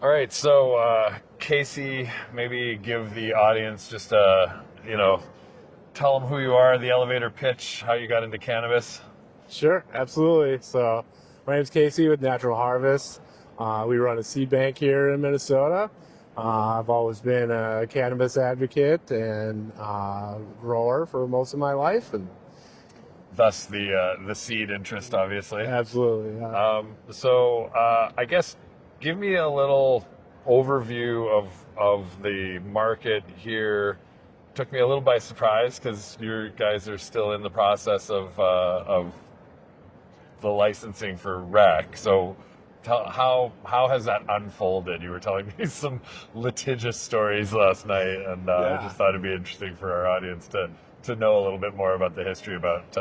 All right, so Casey, maybe give the audience just tell them who you are, the elevator pitch, how you got into cannabis. Sure, absolutely. So my name's Casey with Natural Harvest. We run a seed bank here in Minnesota. I've always been a cannabis advocate and grower for most of my life, and Thus the seed interest, obviously. absolutely. I guess give me a little overview of the market here. Took me a little by surprise because you guys are still in the process of the licensing for rec. So how has that unfolded? You were telling me some litigious stories last night, and I just thought it'd be interesting for our audience to know a little bit more about the history about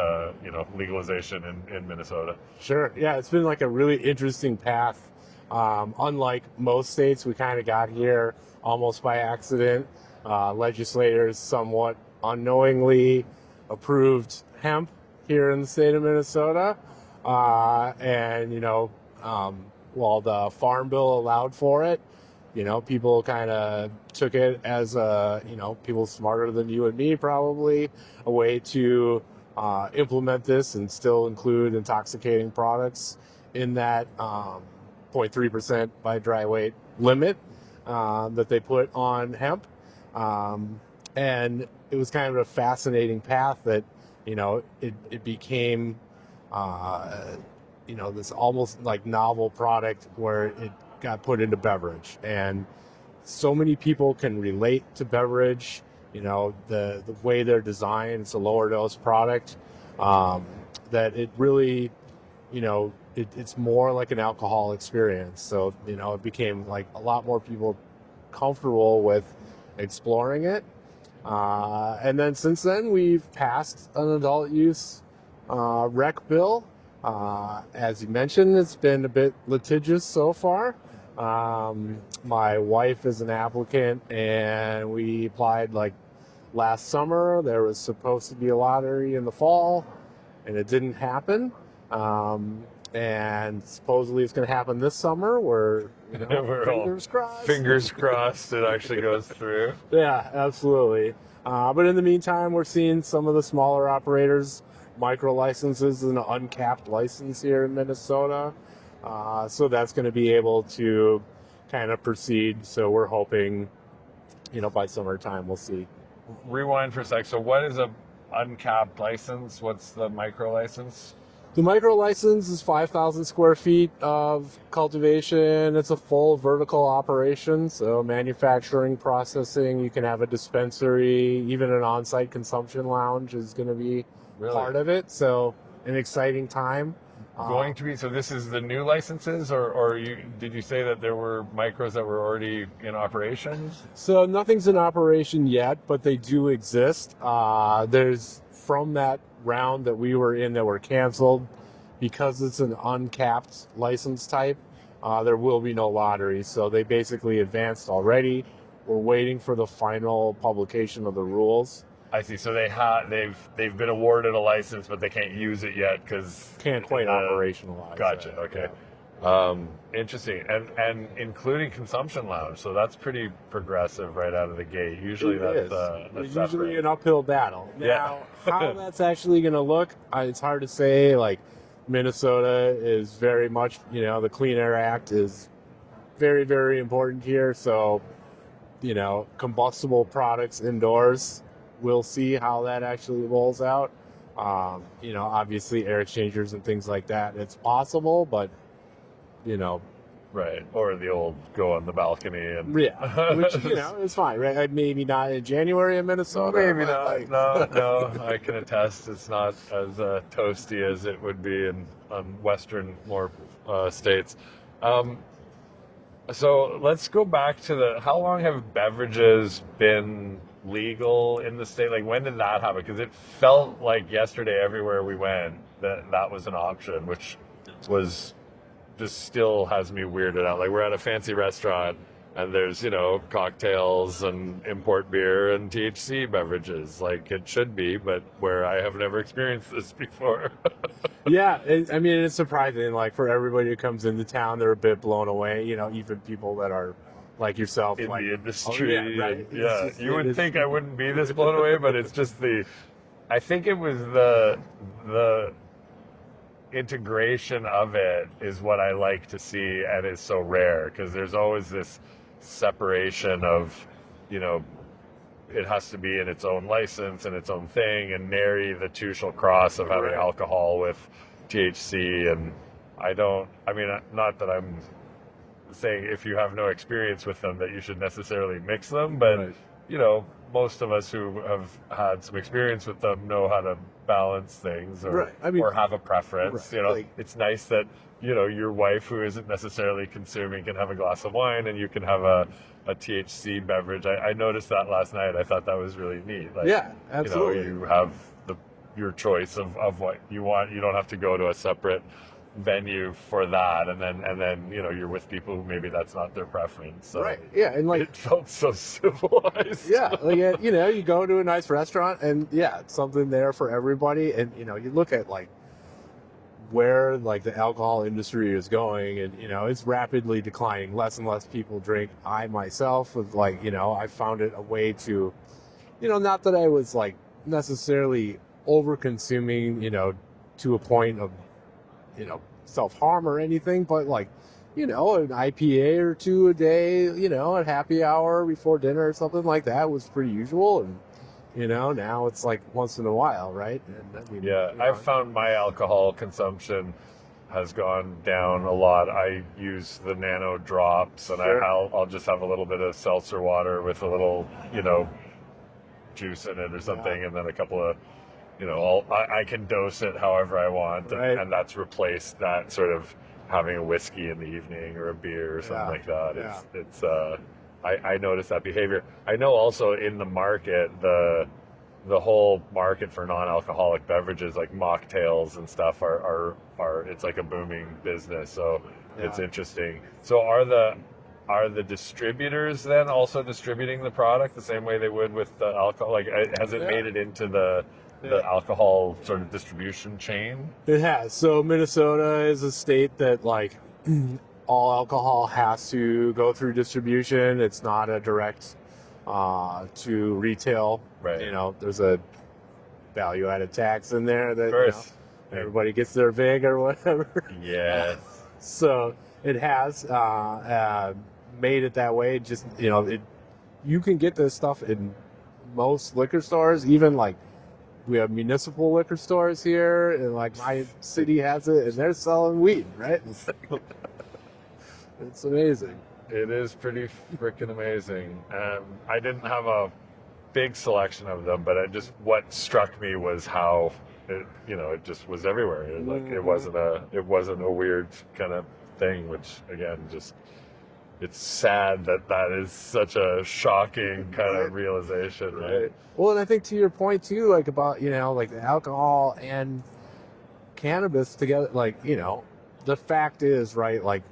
legalization in Minnesota. Sure. Yeah, it's been like a really interesting path. Unlike most states, we kind of got here almost by accident. Legislators somewhat unknowingly approved hemp here in the state of Minnesota. While the Farm Bill allowed for it, people kind of took it as people smarter than you and me probably, a way to implement this and still include intoxicating products in that 0.3% by dry weight limit that they put on hemp. And it was kind of a fascinating path that, it became, this almost like novel product where it got put into beverage. And so many people can relate to beverage, the way they're designed. It's a lower dose product, that it really, it's more like an alcohol experience. So, it became like a lot more people comfortable with exploring it. And then since then, we've passed an adult use rec bill. As you mentioned, it's been a bit litigious so far. My wife is an applicant, and we applied like last summer. There was supposed to be a lottery in the fall, and it didn't happen. And supposedly it's going to happen this summer. We're fingers crossed. Fingers crossed it actually goes through. Yeah, absolutely. But in the meantime, we're seeing some of the smaller operators, micro licenses, and an uncapped license here in Minnesota. So that's going to be able to kind of proceed. So we're hoping, by summertime we'll see. Rewind for a sec. So what is a uncapped license? What's the micro license? The micro license is 5,000 square feet of cultivation. It's a full vertical operation, so manufacturing, processing. You can have a dispensary, even an on-site consumption lounge is going to be part of it. So an exciting time. So this is the new licenses, or did you say that there were micros that were already in operation? So nothing's in operation yet, but they do exist. There's from that round that we were in that were canceled, because it's an uncapped license type, there will be no lottery. So they basically advanced already. We're waiting for the final publication of the rules. I see. So they've been awarded a license, but they can't use it yet because can't quite operationalize. Gotcha. That. Okay. Yeah. Interesting, and including consumption lounge. So that's pretty progressive right out of the gate. Usually that's usually an uphill battle. Now, Yeah. how that's actually going to look, it's hard to say. Like Minnesota is very much, the Clean Air Act is very, very important here. So, combustible products indoors. We'll see how that actually rolls out. Obviously air exchangers and things like that, it's possible, but, Right. Or the old go on the balcony and which, it's fine, right? Maybe not in January in Minnesota. Maybe not. No, I can attest it's not as toasty as it would be on Western more states. So let's go back to how long have beverages been legal in the state? Like, when did that happen? Because it felt like yesterday everywhere we went that was an option, which was just still has me weirded out. Like, we're at a fancy restaurant and there's, cocktails and import beer and THC beverages, like it should be, but where I have never experienced this before. Yeah, I mean, it's surprising. Like for everybody who comes into town, they're a bit blown away. You know, even people that are like yourself, In like, the industry. oh, yeah, right. Yeah, you would think I wouldn't be this blown away, but it's just I think it was the integration of it is what I like to see, and is so rare because there's always this separation of, you know, it has to be in its own license and its own thing, and nary the two shall cross of having Right. alcohol with THC. And I mean, not that I'm saying if you have no experience with them that you should necessarily mix them, but Right. you know, most of us who have had some experience with them know how to balance things, or Right. I mean, or have a preference. right. You know, Like, it's nice that, you know, your wife who isn't necessarily consuming can have a glass of wine, and you can have a THC beverage. I noticed that last night. I thought that was really neat. Like, yeah, absolutely. you know, you have your choice of what you want. You don't have to go to a separate venue for that, and then you know, you're with people who maybe that's not their preference. So Right. Yeah, and like, it felt so civilized. yeah, like, you know, you go to a nice restaurant, and yeah, it's something there for everybody. And you know, you look at like where like the alcohol industry is going, and you know, it's rapidly declining. Less and less people drink. I myself was like, you know, I found it a way to, you know, not that I was like necessarily over consuming, you know, to a point of, you know, self-harm or anything, but like, you know, an IPA or two a day, you know, at happy hour before dinner or something like that was pretty usual. And you know, now it's like once in a while, right? And I mean, Yeah, you know, I've found my alcohol consumption has gone down a lot. I use the nano drops, and Sure. I'll just have a little bit of seltzer water with a little, you know, juice in it or something, and then a couple of, you know, I can dose it however I want, Right. and that's replaced that sort of having a whiskey in the evening or a beer or something Yeah. like that. Yeah. It's I noticed that behavior. I know also in the market, the whole market for non-alcoholic beverages like mocktails and stuff are it's like a booming business. So it's Yeah. interesting. So are the distributors then also distributing the product the same way they would with the alcohol? Like, has it Yeah. made it into the Yeah. alcohol sort of distribution chain? It has. So Minnesota is a state that like all alcohol has to go through distribution. It's not a direct to retail. Right. You know, there's a value-added tax in there that, Of you know, course. everybody gets their vig or whatever. Yes. So it has made it that way. Just, you know, you can get this stuff in most liquor stores, even like we have municipal liquor stores here, and like my city has it, and they're selling weed, right? It's amazing. It is pretty freaking amazing. I didn't have a big selection of them, but what struck me was how it, you know, it just was everywhere. It wasn't a weird kind of thing, which again, just, it's sad that is such a shocking kind of realization, right? Well, and I think to your point too, like about, you know, like the alcohol and cannabis together, like, you know, the fact is, right, like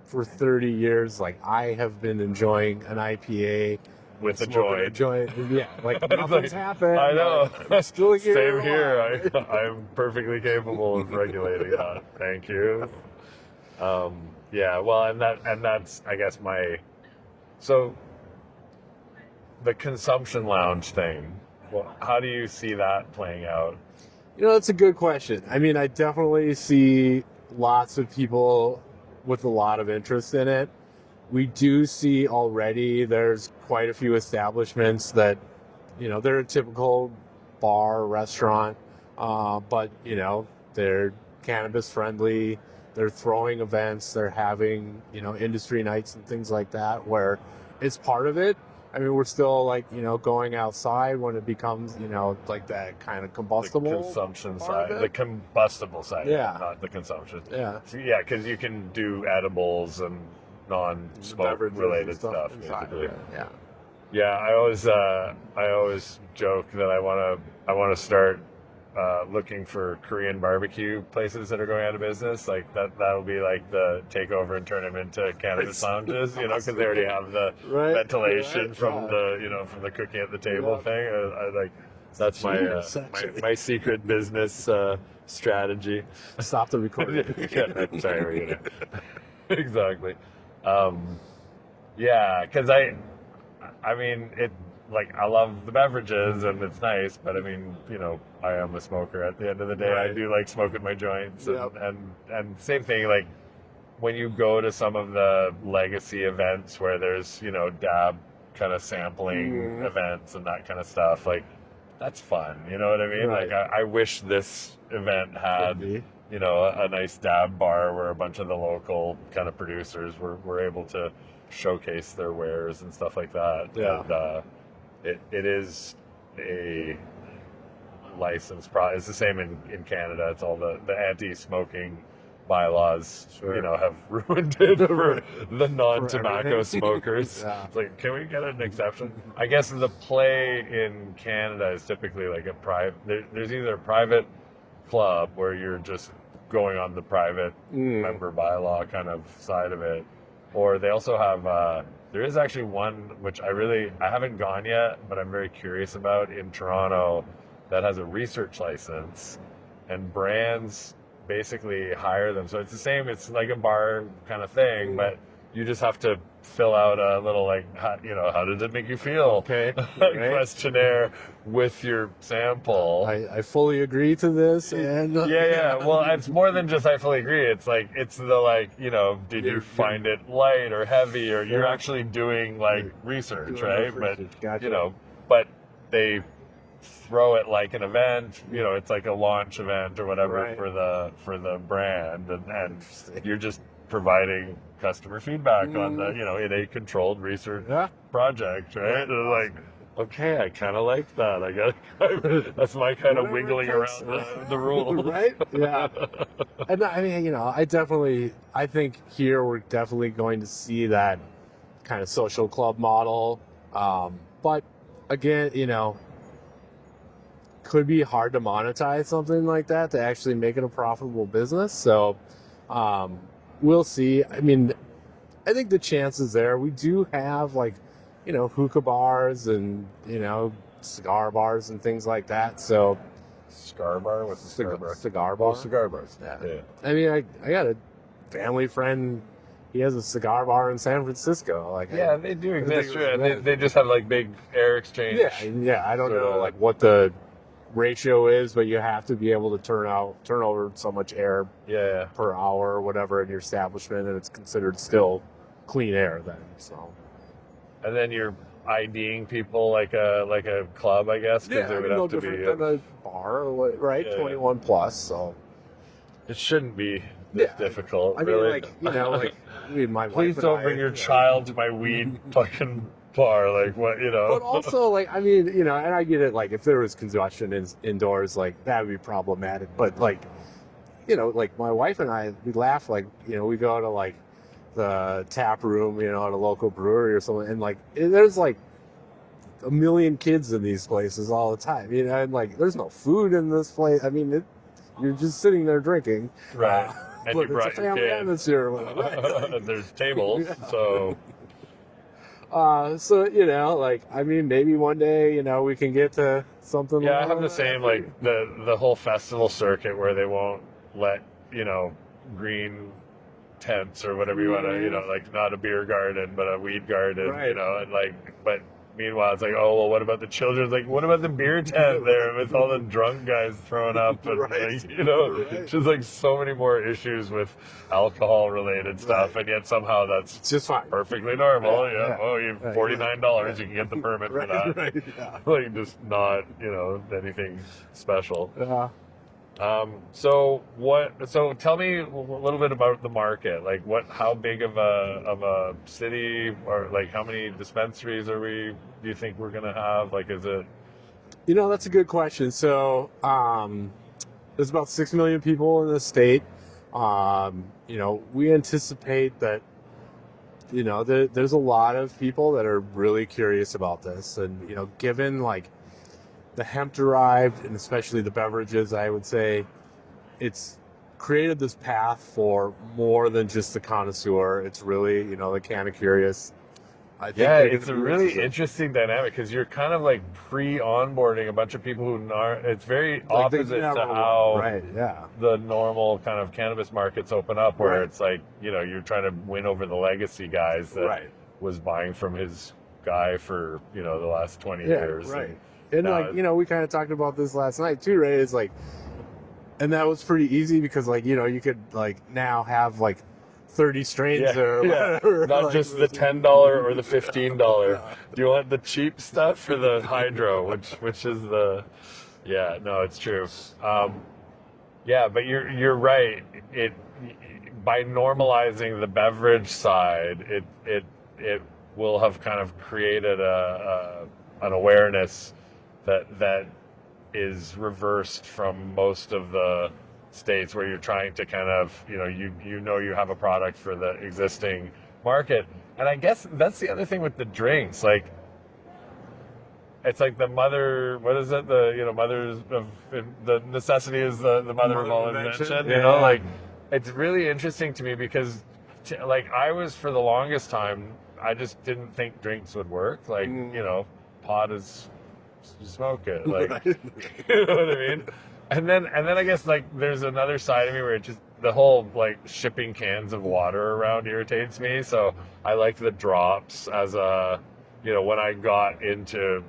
for 30 years, like I have been enjoying an IPA With a smoking joint. Yeah, like nothing's happened. I know. Like, I'm still here. Same here. I'm perfectly capable of regulating that. Thank you. Yeah. Well, and that's I guess so the consumption lounge thing. Well, how do you see that playing out? You know, that's a good question. I mean, I definitely see lots of people with a lot of interest in it. We do see already there's quite a few establishments that, you know, they're a typical bar, restaurant, but, you know, they're cannabis friendly. They're throwing events. They're having, you know, industry nights and things like that where it's part of it. I mean, we're still like, you know, going outside when it becomes, you know, like that kind of combustible. The consumption part side, of it. the combustible side, Yeah. not the consumption. Yeah. So, yeah, because you can do edibles and non-smoke Beverages related and stuff. inside Basically. of it. Yeah. Yeah, I always joke that I want to start looking for Korean barbecue places that are going out of business. Like that'll be like the takeover and turn them into cannabis lounges, you know, because they already have the Right. ventilation Right. from Yeah. the, you know, from the cooking at the table Yeah. thing. That's my my secret business strategy. Stop the recording. Yeah, sorry, we're gonna exactly. Yeah, because I mean, it like I love the beverages and it's nice, but I mean, you know, I am a smoker. At the end of the day, Right. I do like smoking my joints, Yep. and same thing. Like when you go to some of the legacy events where there's dab kind of sampling events and that kind of stuff, like that's fun. You know what I mean? Right. Like I wish this event had Could be. a nice dab bar where a bunch of the local kind of producers were able to showcase their wares and stuff like that. Yeah. And it is a licensed product. It's the same in Canada. It's all the anti-smoking bylaws, Sure. have ruined it for the non-tobacco everything. smokers. Yeah. It's like, can we get an exception? I guess the play in Canada is typically like a private. There's either a private club where you're just going on the private member bylaw kind of side of it, or they also have. There is actually one which I haven't gone yet, but I'm very curious about in Toronto that has a research license, and brands basically hire them. So it's the same. It's like a bar kind of thing, but you just have to fill out a little how does it make you feel? Okay. Questionnaire with your sample. I fully agree to this. And Yeah. Well, it's more than just I fully agree. It's did you find it light or heavy, or you're actually doing research, right? But Gotcha. but they throw it like an event. It's like a launch event or whatever Right. for the brand, and you're just providing customer feedback on the in a controlled research project, right? And like, okay, I kind of like that. I got that's my kind of Whatever wiggling it takes. around the rule, Right? Yeah. And I mean, I think here we're definitely going to see that kind of social club model. But again, could be hard to monetize something like that to actually make it a profitable business. So we'll see. I mean, I think the chances there. We do have hookah bars and cigar bars and things like that. So cigar bar. What's a cigar bar? Cigar bar. Oh, cigar bars. Yeah. Yeah. I mean, I got a family friend. He has a cigar bar in San Francisco. Yeah, they do exist. think it was- And they just have big air exchange. Yeah. I don't sort know of- what the ratio is, but you have to be able to turn over so much air Yeah. per hour or whatever in your establishment, and it's considered still clean air then. So And then you're IDing people like a club, I guess, because it would no have to different be. than a bar, right? Yeah. 21 plus. So It shouldn't be this Yeah. difficult. I mean, really. my wife Please and don't I, bring your child to my weed fucking bar. Like what, But also, I mean, and I get it. If there was congestion indoors, that would be problematic. But my wife and I, we laugh. We go to the tap room, at a local brewery or something, and there's a million kids in these places all the time. And there's no food in this place. I mean, you're just sitting there drinking. Right. And But you it's a brought your family kid. atmosphere. Right? There's tables, so I mean, maybe one day, we can get to something. yeah, I along have the that. same the whole festival circuit where they won't let green tents or whatever you want to not a beer garden but a weed garden, Right. and but meanwhile it's oh well, what about the children? It's what about the beer tent there with all the drunk guys throwing up and Right. Right. Just so many more issues with alcohol related stuff, Right. and yet somehow that's It's just fine. perfectly normal. Yeah, Yeah. yeah. Oh, you Right. $49, you can get the permit for that. Right. Yeah. Just not anything special. Yeah. So tell me a little bit about the market. How big of a city, or how many dispensaries do you think we're gonna have? Is it? That's a good question. So, there's about 6 million people in the state. We anticipate that, there's a lot of people that are really curious about this, and given the hemp-derived, and especially the beverages, I would say it's created this path for more than just the connoisseur. It's really, the kind of curious. I think Yeah, they're it's a gonna be really resistant. interesting dynamic because you're kind of like pre-onboarding a bunch of people who aren't. It's very Like, they opposite never to will. how Right, yeah. the normal kind of cannabis markets open up, where Right. it's like, you're trying to win over the legacy guys that Right. was buying from his guy for the last 20 Yeah, years. right. And now like, we kind of talked about this last night too, right? It's like, and that was pretty easy because like, you could like now have like 30 strains or whatever. Not like, just the $10 or the $15. Do you want the cheap stuff or the hydro? Which is the? Yeah, no, it's true. Yeah, but you're right. It by normalizing the beverage side, it will have kind of created an awareness that is reversed from most of the states where you're trying to kind of you have a product for the existing market. And I guess that's the other thing with the drinks, like it's like the mother, what is it, the mothers of the necessity is the mother of all invention. Like it's really interesting to me because like I was, for the longest time, I just didn't think drinks would work. Like pot is, you smoke it, like Right. you know what I mean. And then I guess like there's another side of me where it just, the whole like shipping cans of water around irritates me. So I like the drops as a, when I got into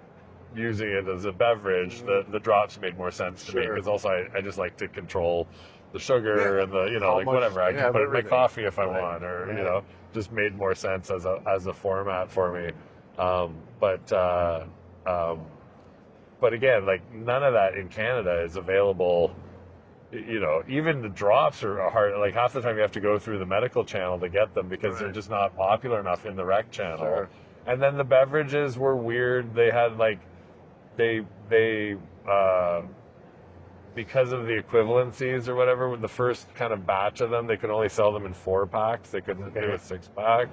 using it as a beverage, the drops made more sense to me Sure. because also I just like to control the sugar and the How like much whatever I you can have put in my everything. coffee if I Right. want, or Right. just made more sense as a format for me. But again, like none of that in Canada is available. Even the drops are hard. Like half the time you have to go through the medical channel to get them because they're Right. just not popular enough in the rec channel. Sure. And then the beverages were weird. They had like they because of the equivalencies or whatever, with the first kind of batch of them, they could only sell them in 4-packs. They couldn't do a 6-pack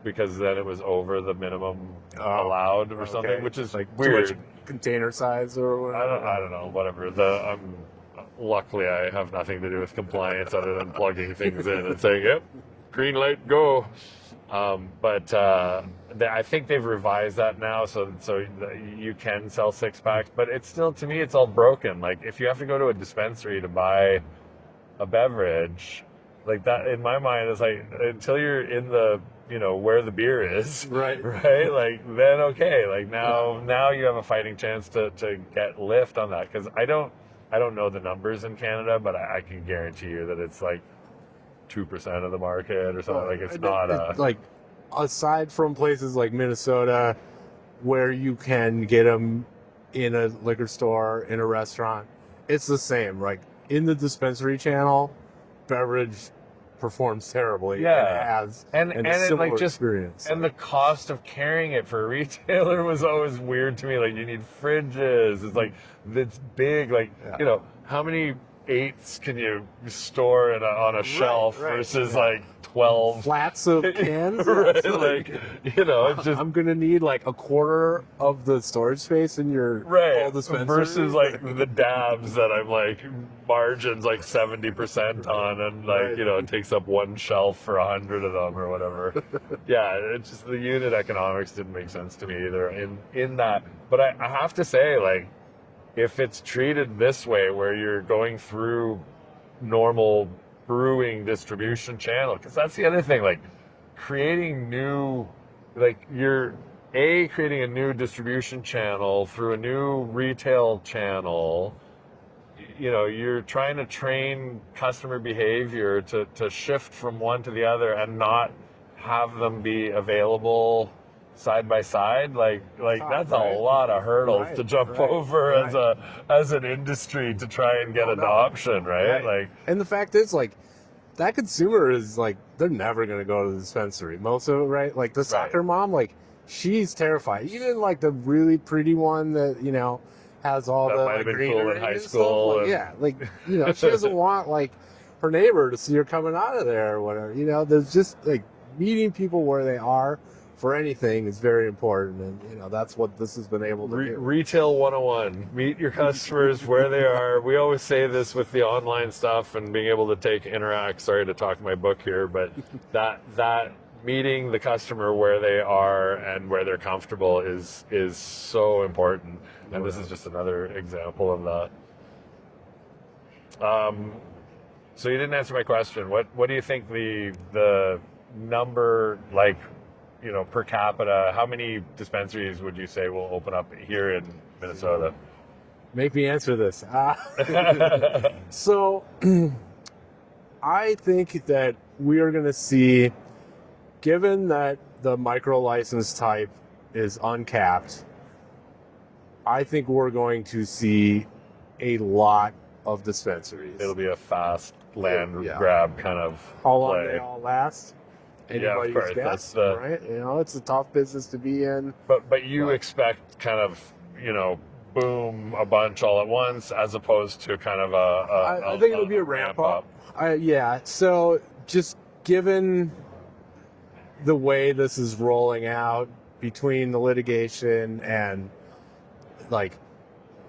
because then it was over the minimum allowed or something, Okay. which is like weird. too much container size or whatever. I don't know, whatever. Luckily I have nothing to do with compliance other than plugging things in and saying, "Yep, green light, go." I think they've revised that now, so you can sell 6-packs, but it's still, to me, it's all broken. Like if you have to go to a dispensary to buy a beverage, like that in my mind is like, until you're in the where the beer is, Right. like then okay, like now you have a fighting chance to get lift on that, because I don't know the numbers in Canada, but I can guarantee you that it's like 2% of the market or something. Like it's not like, aside from places like Minnesota where you can get them in a liquor store, in a restaurant, it's the same. Like in the dispensary channel, beverage performs terribly. Yeah. and And a it similar like just experience. and the cost of carrying it for a retailer was always weird to me. Like you need fridges. It's like it's big. Like Yeah. how many 8s can you store on a shelf right, versus yeah. like 12 flats of cans. right? It's Like it's just I'm gonna need like a quarter of the storage space in your right whole dispensary versus like the dabs that I'm like margins like 70% on, and like Right. it takes up one shelf for 100 of them or whatever. Yeah, it's just the unit economics didn't make sense to me either in that. But I have to say, like, if it's treated this way, where you're going through normal brewing distribution channel, because that's the other thing, like creating new, like you're creating a new distribution channel through a new retail channel. You're trying to train customer behavior to shift from one to the other and not have them be available side by side. Like that's right. a lot of hurdles Right, to jump right, over right. as an industry to try and get No, no. adoption, right? Like and the fact is, like, that consumer is like, they're never gonna go to the dispensary. Most of it, right? Like the soccer mom, like she's terrified. Even like the really pretty one that has all That the might have like, been cool in greenery high and stuff, school, like, and- yeah, like she doesn't want like her neighbor to see her coming out of there or whatever. There's just like meeting people where they are for anything is very important, and that's what this has been able to do. Retail 101. Meet your customers where they are. We always say this with the online stuff and being able to interact. Sorry to talk my book here, but that meeting the customer where they are and where they're comfortable is so important. And this is just another example of that. So you didn't answer my question. What do you think the number, like, you know, per capita, how many dispensaries would you say will open up here in Minnesota? Make me answer this. So I think that we are going to see, given that the micro license type is uncapped, I think we're going to see a lot of dispensaries. It'll be a fast land Yeah. grab kind of How long play. they all last? Anybody's course. guess, That's the- right? You know, it's a tough business to be in. But you Right. expect kind of, you know, boom, a bunch all at once, as opposed to kind of I think it'll be a ramp up. Yeah. So just given the way this is rolling out between the litigation and, like,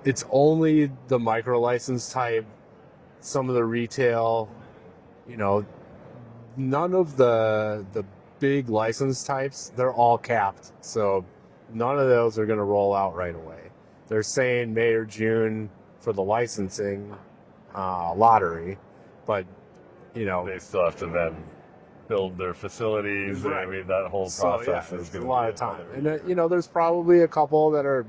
it's only the micro license type, some of the retail, you know, none of the big license types, they're all capped. So none of those are going to roll out right away. They're saying May or June for the licensing lottery, but, you know, They still have to then build their facilities. Right. I mean, that whole so, process yeah, is it's a going to lot of time. And, you know, there's probably a couple that are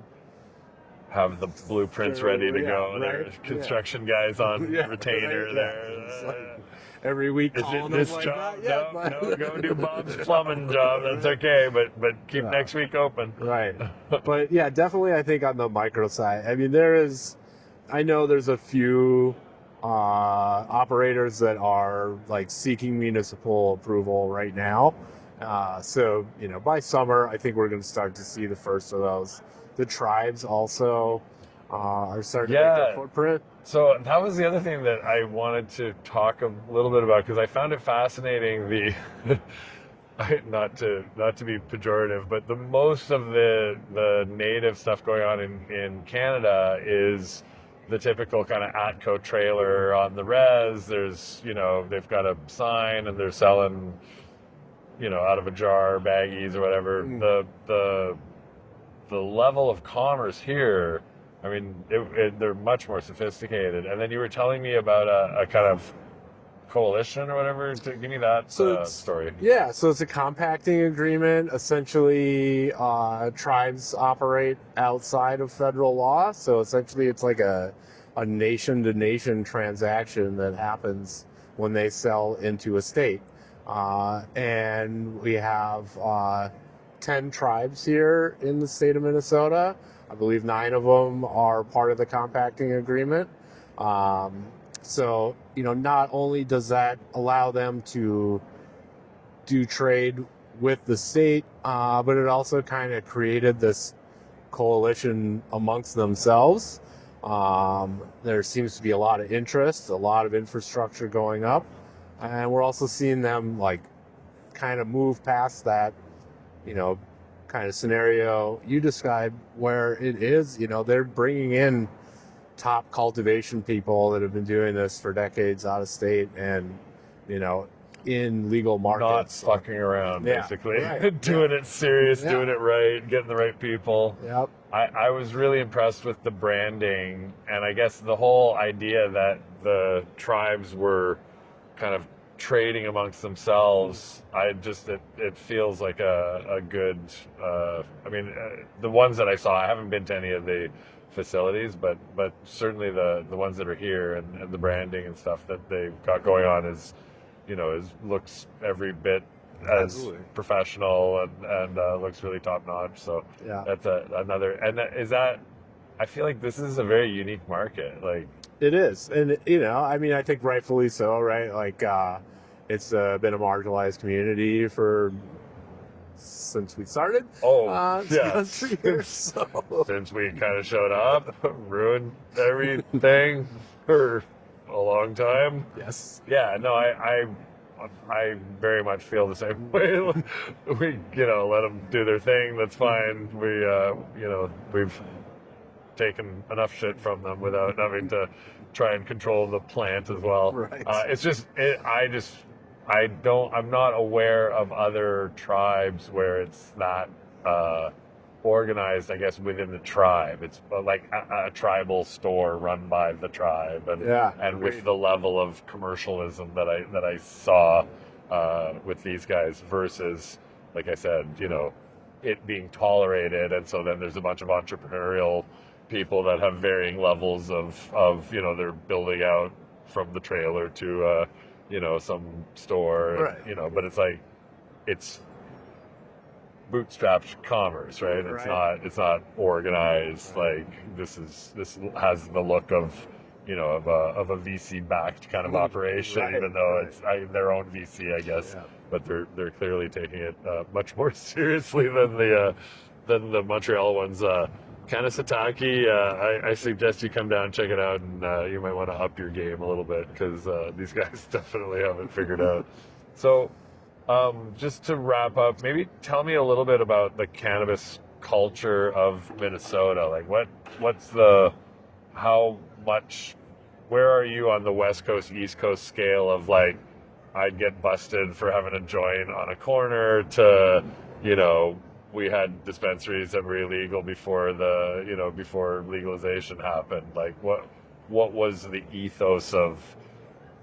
have the blueprints ready to Yeah, go. right. There's construction guys on Yeah, retainer right, there. yeah. It's like every week Is calling it them this like, job? "Not yet, No, but-" go do Bob's plumbing job. That's okay, but keep Yeah. next week open. Right. But yeah, definitely I think on the micro side, I mean, I know there's a few operators that are like seeking municipal approval right now. So, you know, by summer, I think we're going to start to see the first of those. The tribes also are starting to make Yeah. their footprint. So that was the other thing that I wanted to talk a little bit about, because I found it fascinating. Not to be pejorative, but the most of the native stuff going on in Canada is the typical kind of Atco trailer on the res. There's, you know, they've got a sign and they're selling, you know, out of a jar, baggies or whatever. The level of commerce here, I mean, they're much more sophisticated. And then you were telling me about a kind of coalition or whatever. Give me that story. Yeah, so it's a compacting agreement. Essentially, tribes operate outside of federal law. So essentially, it's like a nation-to-nation transaction that happens when they sell into a state. And we have 10 tribes here in the state of Minnesota. I believe 9 of them are part of the compacting agreement. So, you know, not only does that allow them to do trade with the state, but it also kind of created this coalition amongst themselves. There seems to be a lot of interest, a lot of infrastructure going up, and we're also seeing them like kind of move past that, you know, kind of scenario you described, where it is, you know, they're bringing in top cultivation people that have been doing this for decades out of state and, you know, in legal markets. Not fucking around, Yeah, basically. right. Doing it serious, Yeah. doing it right, getting the right people. Yep. I was really impressed with the branding, and I guess the whole idea that the tribes were kind of trading amongst themselves. It feels like a good, I mean, the ones that I saw, I haven't been to any of the facilities, but certainly the ones that are here and the branding and stuff that they've got going on is, you know, looks every bit as Absolutely. professional and looks really top notch. So Yeah. that's another. And I feel like this is a very unique market. Like, It is. And, you know, I mean, I think rightfully so, right? Like, it's been a marginalized community since we started. yes. Here, so. Since we kind of showed up, ruined everything for a long time. Yes. Yeah, no, I very much feel the same way. We, you know, let them do their thing. That's fine. We, you know, we've taken enough shit from them without having to try and control the plant as well. Right. I just I'm not aware of other tribes where it's that organized, I guess, within the tribe. It's like a tribal store run by the tribe, and with the level of commercialism that I saw with these guys versus, like I said, it being tolerated, and so then there's a bunch of entrepreneurial people that have varying levels of they're building out from the trailer to some store, right. but it's like it's bootstrapped commerce, right? It's not organized. Like this has the look of of a VC backed kind of operation, even though it's their own VC, I guess. Yeah. But they're clearly taking it much more seriously than the Montreal ones. Kanesatake, I suggest you come down and check it out, and you might want to up your game a little bit because these guys definitely haven't figured out. So, just to wrap up, maybe tell me a little bit about the cannabis culture of Minnesota. Like, how much, where are you on the West Coast, East Coast scale of like, I'd get busted for having a joint on a corner to, we had dispensaries that were illegal before before legalization happened. Like what was the ethos of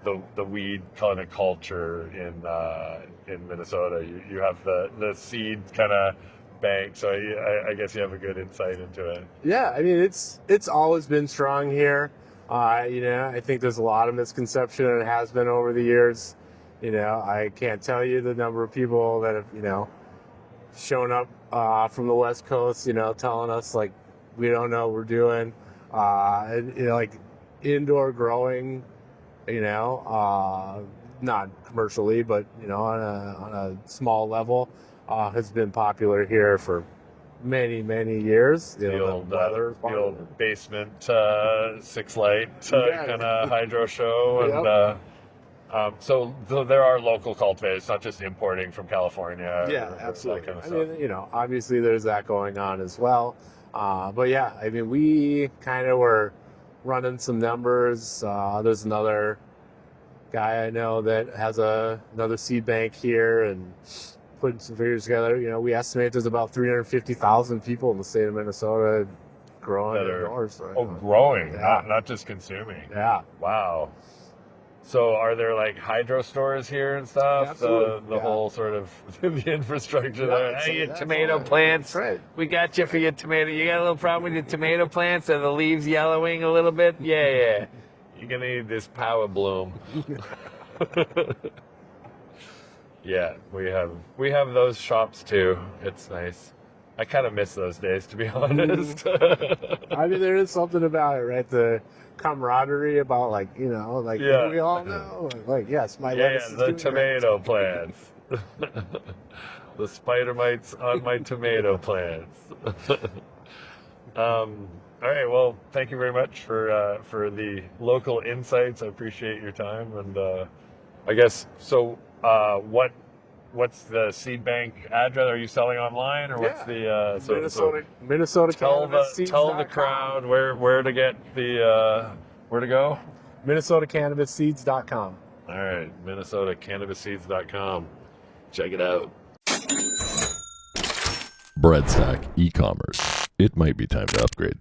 the weed kind of culture in Minnesota? You have the seed kind of bank, so I guess you have a good insight into it. Yeah, I mean it's always been strong here. I think there's a lot of misconception, and it has been over the years. I can't tell you the number of people that have shown up from the West Coast, telling us like we don't know what we're doing. Like indoor growing, not commercially, but on a small level, has been popular here for many years. The old basement 6 light kind of hydro show, and so there are local cultivators, not just importing from California. Yeah, absolutely. That kind of stuff. Obviously there's that going on as well. But yeah, I mean, we kind of were running some numbers. There's another guy I know that has another seed bank here, and putting some figures together. We estimate there's about 350,000 people in the state of Minnesota growing indoors. Growing, yeah. not just consuming. Yeah. Wow. So are there like hydro stores here and stuff? Absolutely. The whole sort of the infrastructure there. Hey, your tomato plants. That's right. We got you for your tomato. You got a little problem with your tomato plants? Are the leaves yellowing a little bit? Yeah. You're gonna need this power bloom. Yeah, we have those shops too. It's nice. I kind of miss those days, to be honest. I mean, there is something about it, right? The camaraderie about we all know. Like, yes, my lettuce is the doing tomato plants. The spider mites on my tomato plants. All right, well, thank you very much for the local insights. I appreciate your time, and I guess so. What's the seed bank address? Are you selling online, or what's the Minnesota Cannabis Seeds. Tell the crowd where to get the where to go. MinnesotaCannabisSeeds.com. All right, MinnesotaCannabisSeeds.com. Check it out. Breadstack e-commerce. It might be time to upgrade.